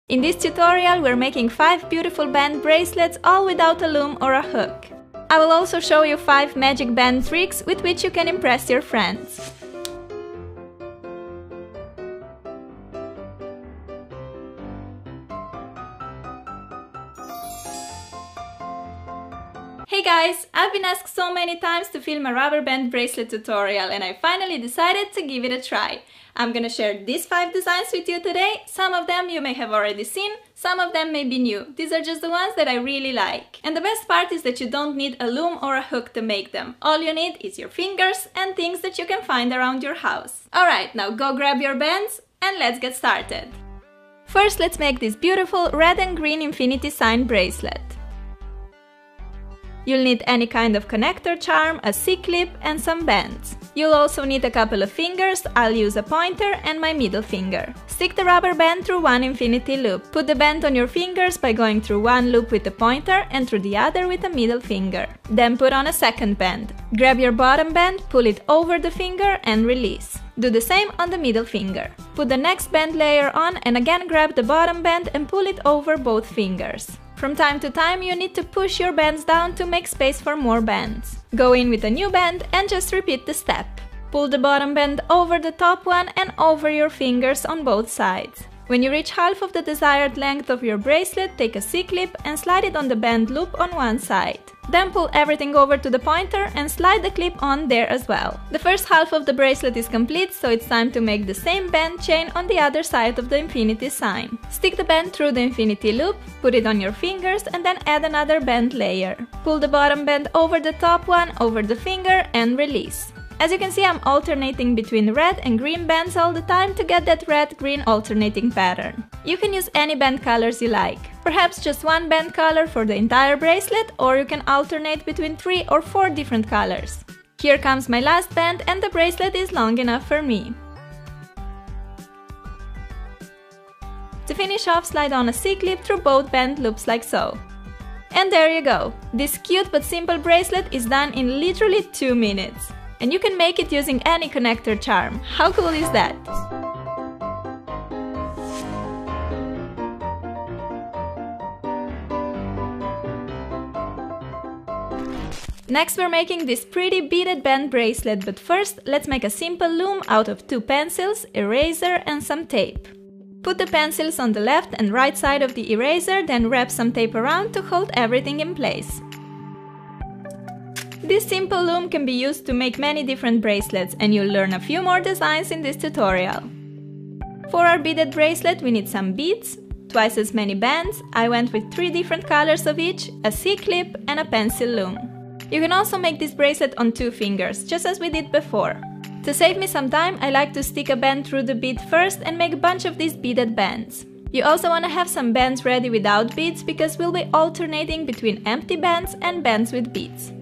In this tutorial we're making 5 beautiful band bracelets all without a loom or a hook. I will also show you 5 magic band tricks with which you can impress your friends. Hey guys! I've been asked so many times to film a rubber band bracelet tutorial and I finally decided to give it a try. I'm gonna share these 5 designs with you today. Some of them you may have already seen, some of them may be new. These are just the ones that I really like. And the best part is that you don't need a loom or a hook to make them. All you need is your fingers and things that you can find around your house. Alright, now go grab your bands and let's get started. First, let's make this beautiful red and green infinity sign bracelet. You'll need any kind of connector charm, a C-clip and some bands. You'll also need a couple of fingers. I'll use a pointer and my middle finger. Stick the rubber band through one infinity loop. Put the band on your fingers by going through one loop with the pointer and through the other with the middle finger. Then put on a second band. Grab your bottom band, pull it over the finger and release. Do the same on the middle finger. Put the next band layer on and again grab the bottom band and pull it over both fingers. From time to time you need to push your bands down to make space for more bands. Go in with a new band and just repeat the step. Pull the bottom band over the top one and over your fingers on both sides. When you reach half of the desired length of your bracelet, take a C-clip and slide it on the band loop on one side. Then pull everything over to the pointer and slide the clip on there as well. The first half of the bracelet is complete, so it's time to make the same band chain on the other side of the infinity sign. Stick the band through the infinity loop, put it on your fingers and then add another band layer. Pull the bottom band over the top one, over the finger and release. As you can see, I'm alternating between red and green bands all the time to get that red-green alternating pattern. You can use any band colors you like. Perhaps just one band color for the entire bracelet, or you can alternate between 3 or 4 different colors. Here comes my last band and the bracelet is long enough for me. To finish off, slide on a C-clip through both band loops like so. And there you go! This cute but simple bracelet is done in literally 2 minutes. And you can make it using any connector charm. How cool is that? Next we're making this pretty beaded band bracelet, but first let's make a simple loom out of 2 pencils, eraser and some tape. Put the pencils on the left and right side of the eraser, then wrap some tape around to hold everything in place. This simple loom can be used to make many different bracelets, and you'll learn a few more designs in this tutorial. For our beaded bracelet we need some beads, twice as many bands. I went with 3 different colors of each, a C-clip and a pencil loom. You can also make this bracelet on 2 fingers, just as we did before. To save me some time, I like to stick a band through the bead first and make a bunch of these beaded bands. You also want to have some bands ready without beads, because we'll be alternating between empty bands and bands with beads.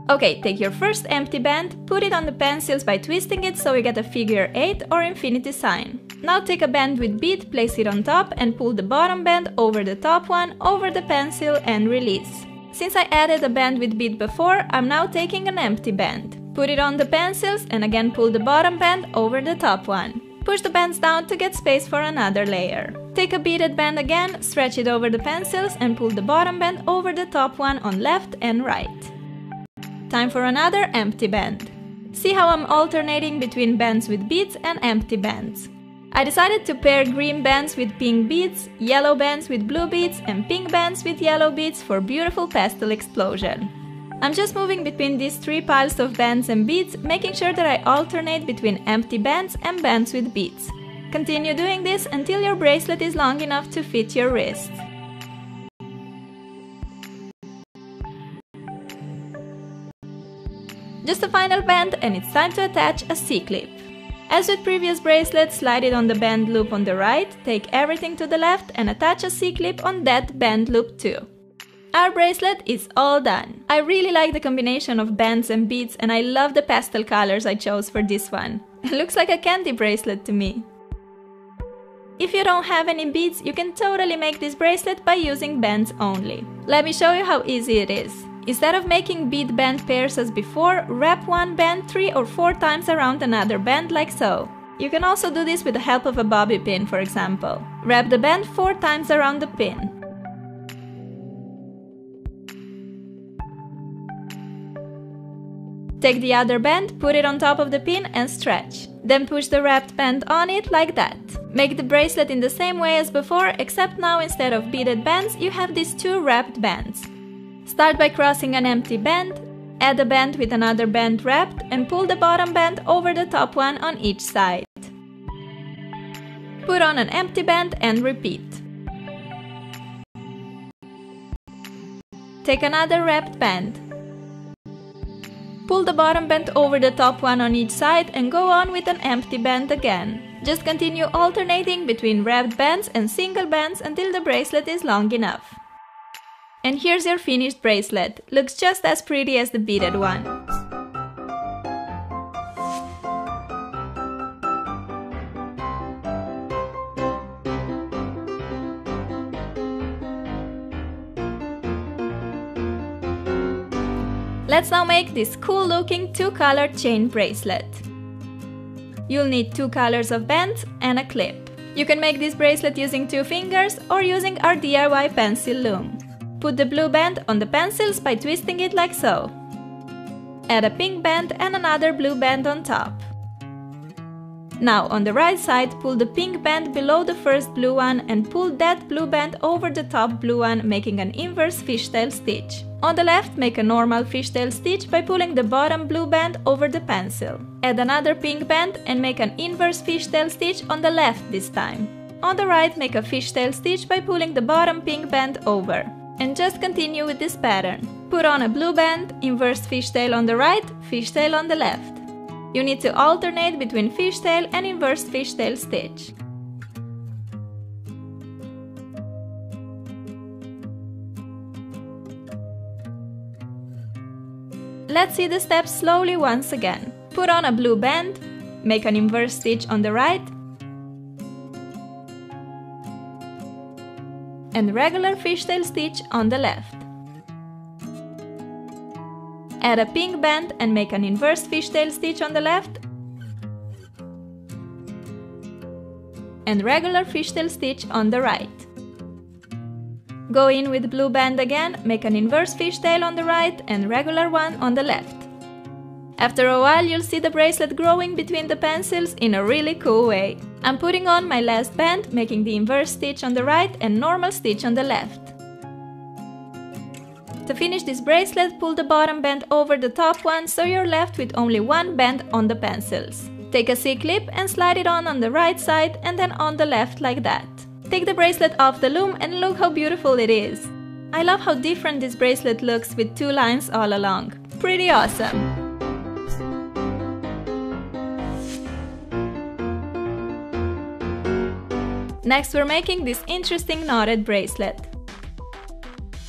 Okay, take your first empty band, put it on the pencils by twisting it so you get a figure 8 or infinity sign. Now take a band with bead, place it on top and pull the bottom band over the top one, over the pencil and release. Since I added a band with bead before, I'm now taking an empty band. Put it on the pencils and again pull the bottom band over the top one. Push the bands down to get space for another layer. Take a beaded band again, stretch it over the pencils and pull the bottom band over the top one on left and right. Time for another empty band. See how I'm alternating between bands with beads and empty bands. I decided to pair green bands with pink beads, yellow bands with blue beads and pink bands with yellow beads for beautiful pastel explosion. I'm just moving between these 3 piles of bands and beads, making sure that I alternate between empty bands and bands with beads. Continue doing this until your bracelet is long enough to fit your wrist. Just a final band and it's time to attach a C-clip. As with previous bracelets, slide it on the band loop on the right, take everything to the left and attach a C-clip on that band loop too. Our bracelet is all done. I really like the combination of bands and beads and I love the pastel colors I chose for this one. It looks like a candy bracelet to me. If you don't have any beads, you can totally make this bracelet by using bands only. Let me show you how easy it is. Instead of making bead band pairs as before, wrap one band 3 or 4 times around another band like so. You can also do this with the help of a bobby pin, for example. Wrap the band 4 times around the pin. Take the other band, put it on top of the pin and stretch. Then push the wrapped band on it like that. Make the bracelet in the same way as before, except now instead of beaded bands, you have these 2 wrapped bands. Start by crossing an empty band, add a band with another band wrapped, and pull the bottom band over the top one on each side. Put on an empty band and repeat. Take another wrapped band. Pull the bottom band over the top one on each side and go on with an empty band again. Just continue alternating between wrapped bands and single bands until the bracelet is long enough. And here's your finished bracelet. Looks just as pretty as the beaded one. Let's now make this cool looking 2-colored chain bracelet. You'll need 2 colors of bands and a clip. You can make this bracelet using 2 fingers or using our DIY pencil loom. Put the blue band on the pencils by twisting it like so. Add a pink band and another blue band on top. Now on the right side, pull the pink band below the first blue one and pull that blue band over the top blue one, making an inverse fishtail stitch. On the left, make a normal fishtail stitch by pulling the bottom blue band over the pencil. Add another pink band and make an inverse fishtail stitch on the left this time. On the right, make a fishtail stitch by pulling the bottom pink band over. And just continue with this pattern. Put on a blue band, inverse fishtail on the right, fishtail on the left. You need to alternate between fishtail and inverse fishtail stitch. Let's see the steps slowly once again. Put on a blue band, make an inverse stitch on the right, and regular fishtail stitch on the left. Add a pink band and make an inverse fishtail stitch on the left and regular fishtail stitch on the right. Go in with blue band again, make an inverse fishtail on the right and regular one on the left. After a while, you'll see the bracelet growing between the pencils in a really cool way. I'm putting on my last band, making the inverse stitch on the right and normal stitch on the left. To finish this bracelet, pull the bottom band over the top one so you're left with only 1 band on the pencils. Take a C-clip and slide it on the right side and then on the left like that. Take the bracelet off the loom and look how beautiful it is. I love how different this bracelet looks with 2 lines all along. Pretty awesome! Next, we're making this interesting knotted bracelet.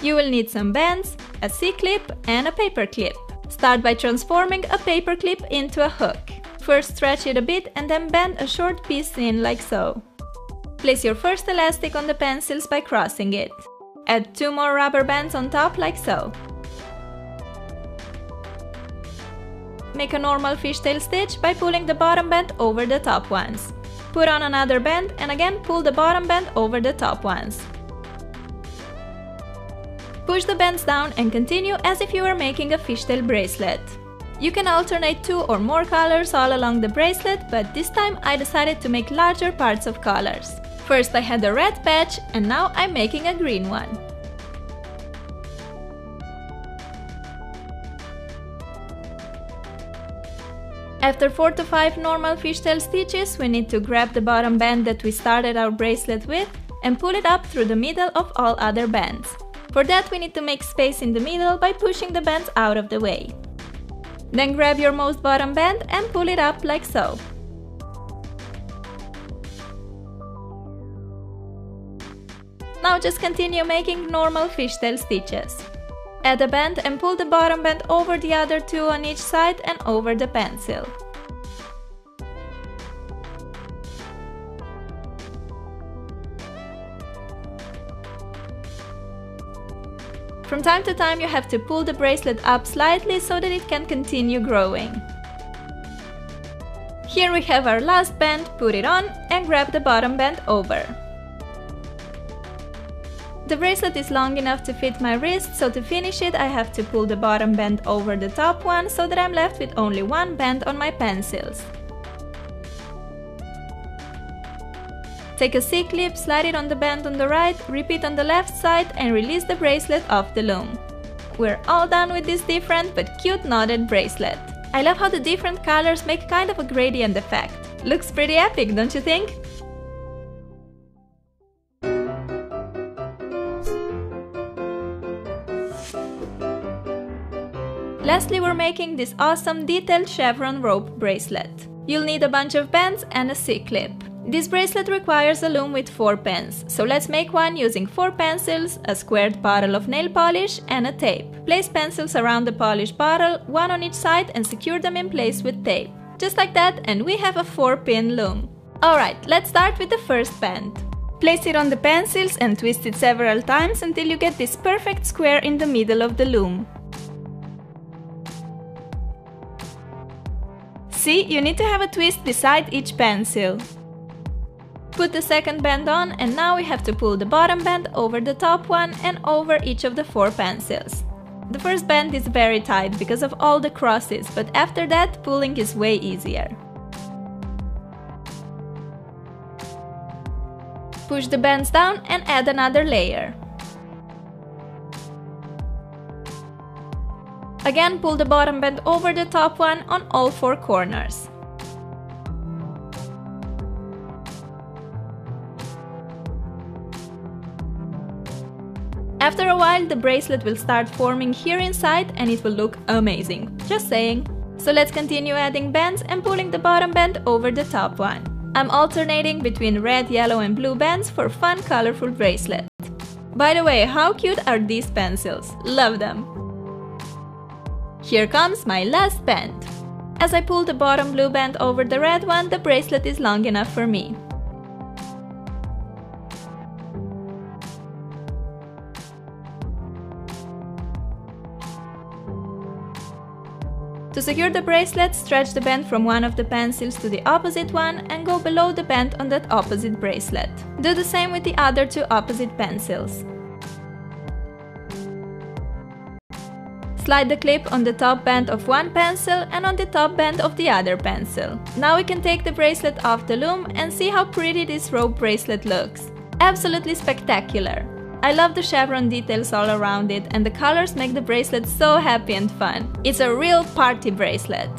You will need some bands, a C-clip and a paper clip. Start by transforming a paper clip into a hook. First stretch it a bit and then bend a short piece in like so. Place your first elastic on the pencils by crossing it. Add 2 more rubber bands on top like so. Make a normal fishtail stitch by pulling the bottom band over the top ones. Put on another band and again pull the bottom band over the top ones. Push the bands down and continue as if you were making a fishtail bracelet. You can alternate 2 or more colors all along the bracelet, but this time I decided to make larger parts of colors. First I had a red patch and now I'm making a green one. After 4 to 5 normal fishtail stitches, we need to grab the bottom band that we started our bracelet with and pull it up through the middle of all other bands. For that, we need to make space in the middle by pushing the bands out of the way. Then grab your most bottom band and pull it up like so. Now just continue making normal fishtail stitches. Add a band and pull the bottom band over the other 2 on each side and over the pencil. From time to time you have to pull the bracelet up slightly so that it can continue growing. Here we have our last band, put it on and grab the bottom band over. The bracelet is long enough to fit my wrist, so to finish it I have to pull the bottom band over the top one so that I'm left with only one band on my pencils. Take a C-clip, slide it on the band on the right, repeat on the left side and release the bracelet off the loom. We're all done with this different but cute knotted bracelet. I love how the different colors make kind of a gradient effect. Looks pretty epic, don't you think? Lastly, we're making this awesome detailed chevron rope bracelet. You'll need a bunch of bands and a C-clip. This bracelet requires a loom with 4 pens, so let's make one using 4 pencils, a squared bottle of nail polish and a tape. Place pencils around the polished bottle, one on each side, and secure them in place with tape. Just like that, and we have a 4-pin loom. Alright, let's start with the first band. Place it on the pencils and twist it several times until you get this perfect square in the middle of the loom. See, you need to have a twist beside each pencil. Put the second band on and now we have to pull the bottom band over the top one and over each of the 4 pencils. The first band is very tight because of all the crosses, but after that pulling is way easier. Push the bands down and add another layer. Again, pull the bottom band over the top one on all 4 corners. After a while, the bracelet will start forming here inside and it will look amazing. Just saying. So let's continue adding bands and pulling the bottom band over the top one. I'm alternating between red, yellow and blue bands for fun, colorful bracelet. By the way, how cute are these pencils? Love them! Here comes my last band. As I pull the bottom blue band over the red one, the bracelet is long enough for me. To secure the bracelet, stretch the band from one of the pencils to the opposite one and go below the band on that opposite bracelet. Do the same with the other 2 opposite pencils. Slide the clip on the top band of one pencil and on the top band of the other pencil. Now we can take the bracelet off the loom and see how pretty this rope bracelet looks. Absolutely spectacular! I love the chevron details all around it and the colors make the bracelet so happy and fun. It's a real party bracelet.